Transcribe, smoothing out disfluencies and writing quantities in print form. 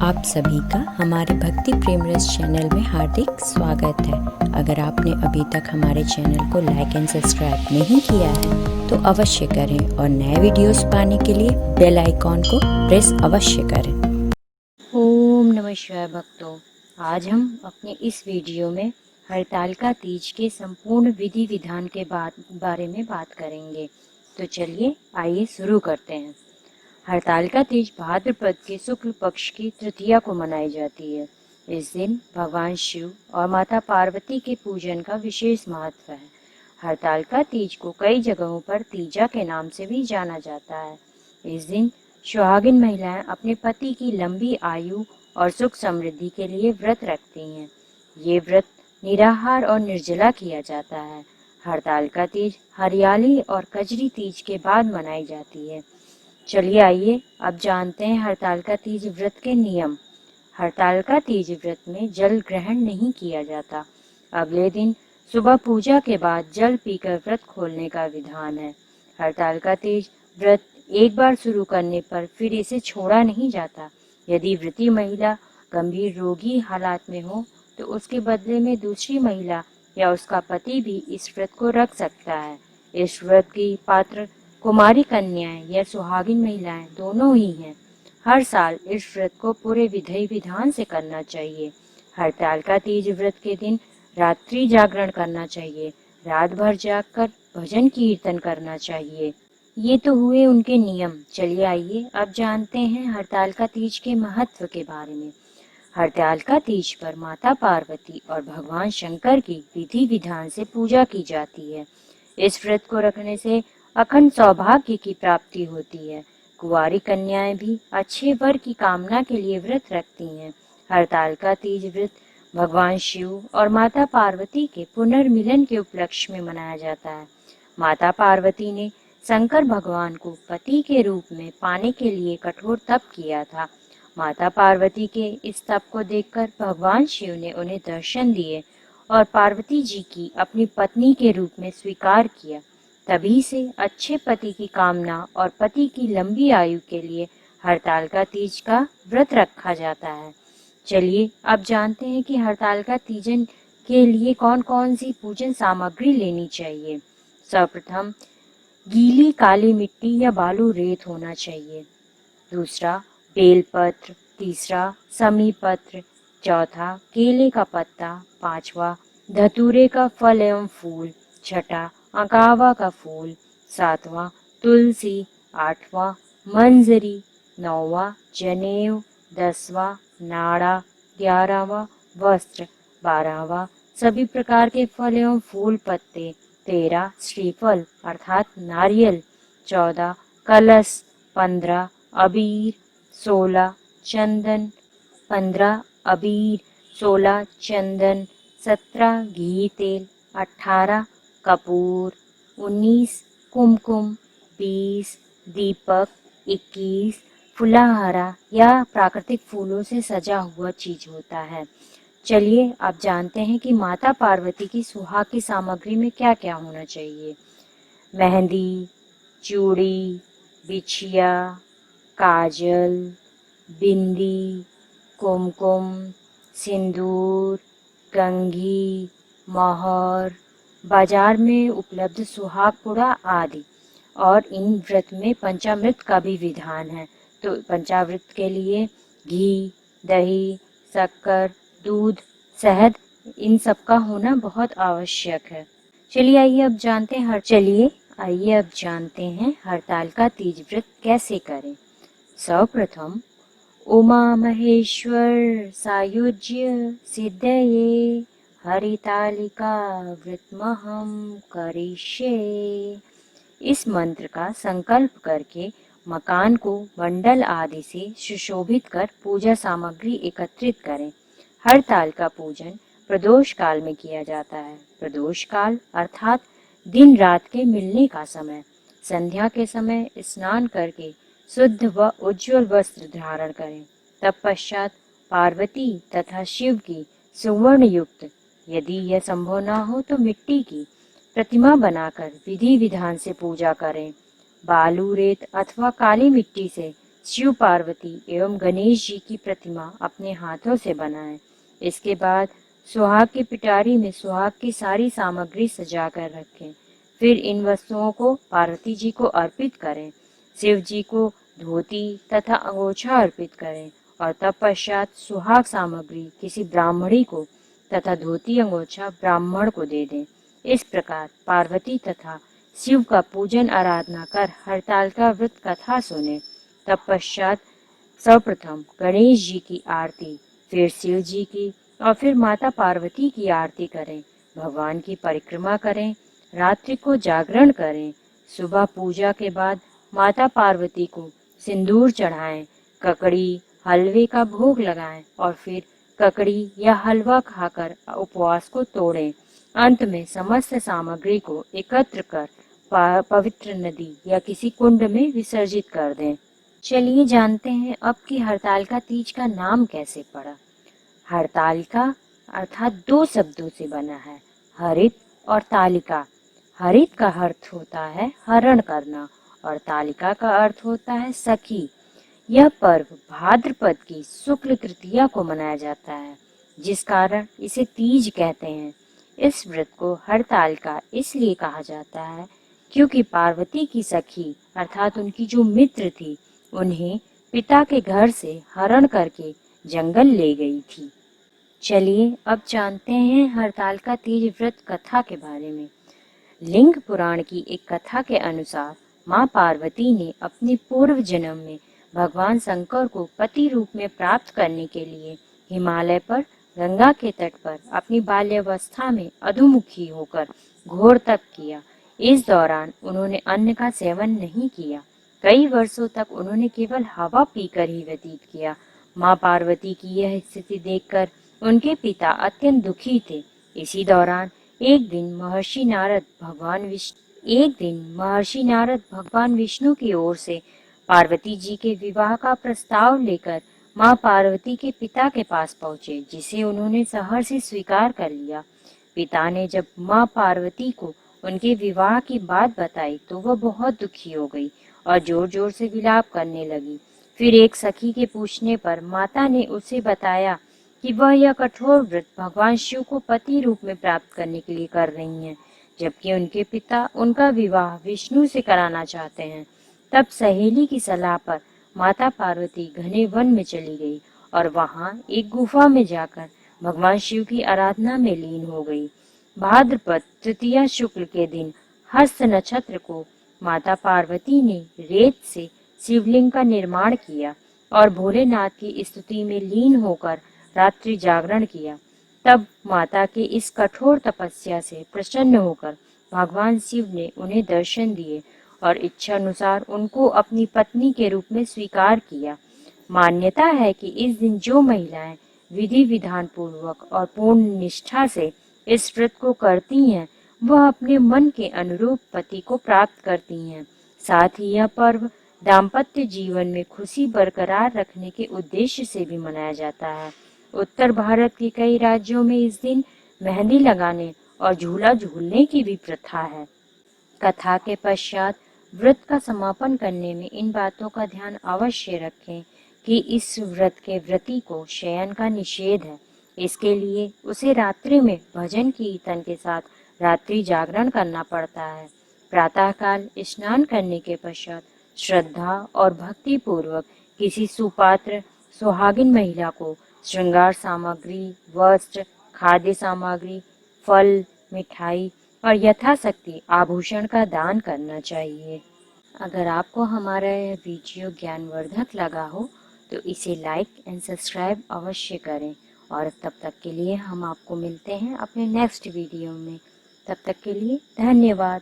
आप सभी का हमारे भक्ति प्रेम रस चैनल में हार्दिक स्वागत है। अगर आपने अभी तक हमारे चैनल को लाइक एंड सब्सक्राइब नहीं किया है तो अवश्य करें और नए वीडियोस पाने के लिए बेल आइकॉन को प्रेस अवश्य करें। ओम नमः शिवाय भक्तों, आज हम अपने इस वीडियो में हरतालिका तीज के संपूर्ण विधि विधान के बारे में बात करेंगे। तो चलिए आइए शुरू करते हैं। हरतालिका तीज भाद्रपद के शुक्ल पक्ष की तृतीया को मनाई जाती है। इस दिन भगवान शिव और माता पार्वती के पूजन का विशेष महत्व है। हरतालिका तीज को कई जगहों पर तीजा के नाम से भी जाना जाता है। इस दिन सुहागिन महिलाएं अपने पति की लंबी आयु और सुख समृद्धि के लिए व्रत रखती हैं। ये व्रत निराहार और निर्जला किया जाता है। हरतालिका तीज हरियाली और कजरी तीज के बाद मनाई जाती है। चलिए आइए अब जानते हैं हरतालिका तीज व्रत के नियम। हरतालिका तीज व्रत में जल ग्रहण नहीं किया जाता। अगले दिन सुबह पूजा के बाद जल पीकर व्रत खोलने का विधान है। हरतालिका तीज व्रत एक बार शुरू करने पर फिर इसे छोड़ा नहीं जाता। यदि व्रती महिला गंभीर रोगी हालात में हो तो उसके बदले में दूसरी महिला या उसका पति भी इस व्रत को रख सकता है। इस व्रत की पात्र कुमारी कन्याएं या सुहागिन महिलाएं दोनों ही हैं। हर साल इस व्रत को पूरे विधि विधान से करना चाहिए। हरतालिका तीज व्रत के दिन रात्रि जागरण करना चाहिए। रात भर जागकर भजन कीर्तन करना चाहिए। ये तो हुए उनके नियम। चलिए आइए अब जानते हैं हरतालिका तीज के महत्व के बारे में। हरतालिका तीज पर माता पार्वती और भगवान शंकर की विधि विधान से पूजा की जाती है। इस व्रत को रखने से अखंड सौभाग्य की प्राप्ति होती है। कुंवारी कन्याएं भी अच्छे वर की कामना के लिए व्रत रखती हैं। हरतालिका तीज व्रत भगवान शिव और माता पार्वती के पुनर्मिलन के उपलक्ष्य में मनाया जाता है। माता पार्वती ने शंकर भगवान को पति के रूप में पाने के लिए कठोर तप किया था। माता पार्वती के इस तप को देखकर भगवान शिव ने उन्हें दर्शन दिए और पार्वती जी की अपनी पत्नी के रूप में स्वीकार किया। तभी से अच्छे पति की कामना और पति की लंबी आयु के लिए हरतालिका तीज का व्रत रखा जाता है। चलिए अब जानते हैं कि हरतालिका तीजन के लिए कौन कौन सी पूजन सामग्री लेनी चाहिए। सर्वप्रथम गीली काली मिट्टी या बालू रेत होना चाहिए। दूसरा बेलपत्र। तीसरा समी पत्र। चौथा केले का पत्ता। पांचवा धतूरे का फल एवं फूल। छठा अकावा का फूल। सातवां तुलसी। आठवां मंजरी। नौवां जनेऊ। 10वां नाड़ा। 11वां वस्त्र। 12वां सभी प्रकार के फल एवं फूल पत्ते। 13 श्रीफल अर्थात नारियल। 14 कलश। 15 अबीर। 16 चंदन। 15 अबीर। 16 चंदन। 17 घी तेल। 18 कपूर। 19 कुमकुम। 20 दीपक। 21 फुलहारा या प्राकृतिक फूलों से सजा हुआ चीज होता है। चलिए अब जानते हैं कि माता पार्वती की सुहाग की सामग्री में क्या क्या होना चाहिए। मेहंदी, चूड़ी, बिछिया, काजल, बिंदी, कुमकुम, सिंदूर, कंघी, मोहर, बाजार में उपलब्ध सुहाग पुड़ा आदि। और इन व्रत में पंचामृत का भी विधान है। तो पंचामृत के लिए घी, दही, शक्कर, दूध, शहद इन सब का होना बहुत आवश्यक है। चलिए आइए अब जानते हैं हरतालिका तीज व्रत कैसे करें। सर्वप्रथम उमा महेश्वर सायुज्य सिद्धये हरितालिका व्रतमहं करिष्ये। इस मंत्र का संकल्प करके मकान को मंडल आदि से सुशोभित कर पूजा सामग्री एकत्रित करें। हरतालिका पूजन प्रदोष काल में किया जाता है। प्रदोष काल अर्थात दिन रात के मिलने का समय। संध्या के समय स्नान करके शुद्ध व उज्ज्वल वस्त्र धारण करें। तत्पश्चात पार्वती तथा शिव की सुवर्ण युक्त, यदि यह संभव न हो तो मिट्टी की प्रतिमा बनाकर विधि विधान से पूजा करें। बालू रेत अथवा काली मिट्टी से शिव पार्वती एवं गणेश जी की प्रतिमा अपने हाथों से बनाएं। इसके बाद सुहाग की पिटारी में सुहाग की सारी सामग्री सजा कर रखें। फिर इन वस्तुओं को पार्वती जी को अर्पित करें। शिव जी को धोती तथा अंगोछा अर्पित करें और तत्पश्चात सुहाग सामग्री किसी ब्राह्मणी को तथा धोती अंगोछा ब्राह्मण को दे दें। इस प्रकार पार्वती तथा शिव का पूजन आराधना कर हरतालिका व्रत कथा सुने। तत्पश्चात सर्वप्रथम गणेश जी की आरती, फिर शिव जी की और फिर माता पार्वती की आरती करें। भगवान की परिक्रमा करें, रात्रि को जागरण करें। सुबह पूजा के बाद माता पार्वती को सिंदूर चढ़ाएं, ककड़ी हलवे का भोग लगाएं और फिर ककड़ी या हलवा खाकर उपवास को तोड़ें। अंत में समस्त सामग्री को एकत्र कर पवित्र नदी या किसी कुंड में विसर्जित कर दें। चलिए जानते हैं अब कि हरतालिका तीज का नाम कैसे पड़ा। हरतालिका अर्थात दो शब्दों से बना है, हरित और तालिका। हरित का अर्थ होता है हरण करना और तालिका का अर्थ होता है सखी। यह पर्व भाद्रपद की शुक्ल तृतीया को मनाया जाता है, जिस कारण इसे तीज कहते हैं। इस व्रत को हरतालिका इसलिए कहा जाता है क्योंकि पार्वती की सखी अर्थात उनकी जो मित्र थी, उन्हें पिता के घर से हरण करके जंगल ले गई थी। चलिए अब जानते हैं हरतालिका तीज व्रत कथा के बारे में। लिंग पुराण की एक कथा के अनुसार माँ पार्वती ने अपने पूर्व जन्म में भगवान शंकर को पति रूप में प्राप्त करने के लिए हिमालय पर गंगा के तट पर अपनी बाल्यावस्था में अधोमुखी होकर घोर तप किया। इस दौरान उन्होंने अन्न का सेवन नहीं किया। कई वर्षों तक उन्होंने केवल हवा पीकर ही व्यतीत किया। माँ पार्वती की यह स्थिति देखकर उनके पिता अत्यंत दुखी थे। इसी दौरान एक दिन महर्षि नारद भगवान विष्णु की ओर से पार्वती जी के विवाह का प्रस्ताव लेकर माँ पार्वती के पिता के पास पहुँचे, जिसे उन्होंने सहर्ष स्वीकार कर लिया। पिता ने जब माँ पार्वती को उनके विवाह की बात बताई तो वह बहुत दुखी हो गई और जोर जोर से विलाप करने लगी। फिर एक सखी के पूछने पर माता ने उसे बताया कि वह यह कठोर व्रत भगवान शिव को पति रूप में प्राप्त करने के लिए कर रही हैं, जबकि उनके पिता उनका विवाह विष्णु से कराना चाहते हैं। तब सहेली की सलाह पर माता पार्वती घने वन में चली गई और वहां एक गुफा में जाकर भगवान शिव की आराधना में लीन हो गई। भाद्रपद तृतीया शुक्ल के दिन हस्त नक्षत्र को माता पार्वती ने रेत से शिवलिंग का निर्माण किया और भोलेनाथ की स्तुति में लीन होकर रात्रि जागरण किया। तब माता के इस कठोर तपस्या से प्रसन्न होकर भगवान शिव ने उन्हें दर्शन दिए और इच्छा अनुसार उनको अपनी पत्नी के रूप में स्वीकार किया। मान्यता है कि इस दिन जो महिलाएं विधि विधान पूर्वक और पूर्ण निष्ठा से इस व्रत को करती हैं, वह अपने मन के अनुरूप पति को प्राप्त करती हैं। साथ ही यह पर्व दाम्पत्य जीवन में खुशी बरकरार रखने के उद्देश्य से भी मनाया जाता है। उत्तर भारत के कई राज्यों में इस दिन मेहंदी लगाने और झूला झूलने की भी प्रथा है। कथा के पश्चात व्रत का समापन करने में इन बातों का ध्यान अवश्य रखें कि इस व्रत के व्रती को शयन का निषेध है। इसके लिए उसे रात्रि में भजन कीर्तन के साथ रात्रि जागरण करना पड़ता है। प्रातःकाल स्नान करने के पश्चात श्रद्धा और भक्ति पूर्वक किसी सुपात्र सुहागिन महिला को श्रृंगार सामग्री, वस्त्र, खाद्य सामग्री, फल, मिठाई और यथाशक्ति आभूषण का दान करना चाहिए। अगर आपको हमारा यह वीडियो ज्ञानवर्धक लगा हो तो इसे लाइक एंड सब्सक्राइब अवश्य करें और तब तक के लिए हम आपको मिलते हैं अपने नेक्स्ट वीडियो में। तब तक के लिए धन्यवाद।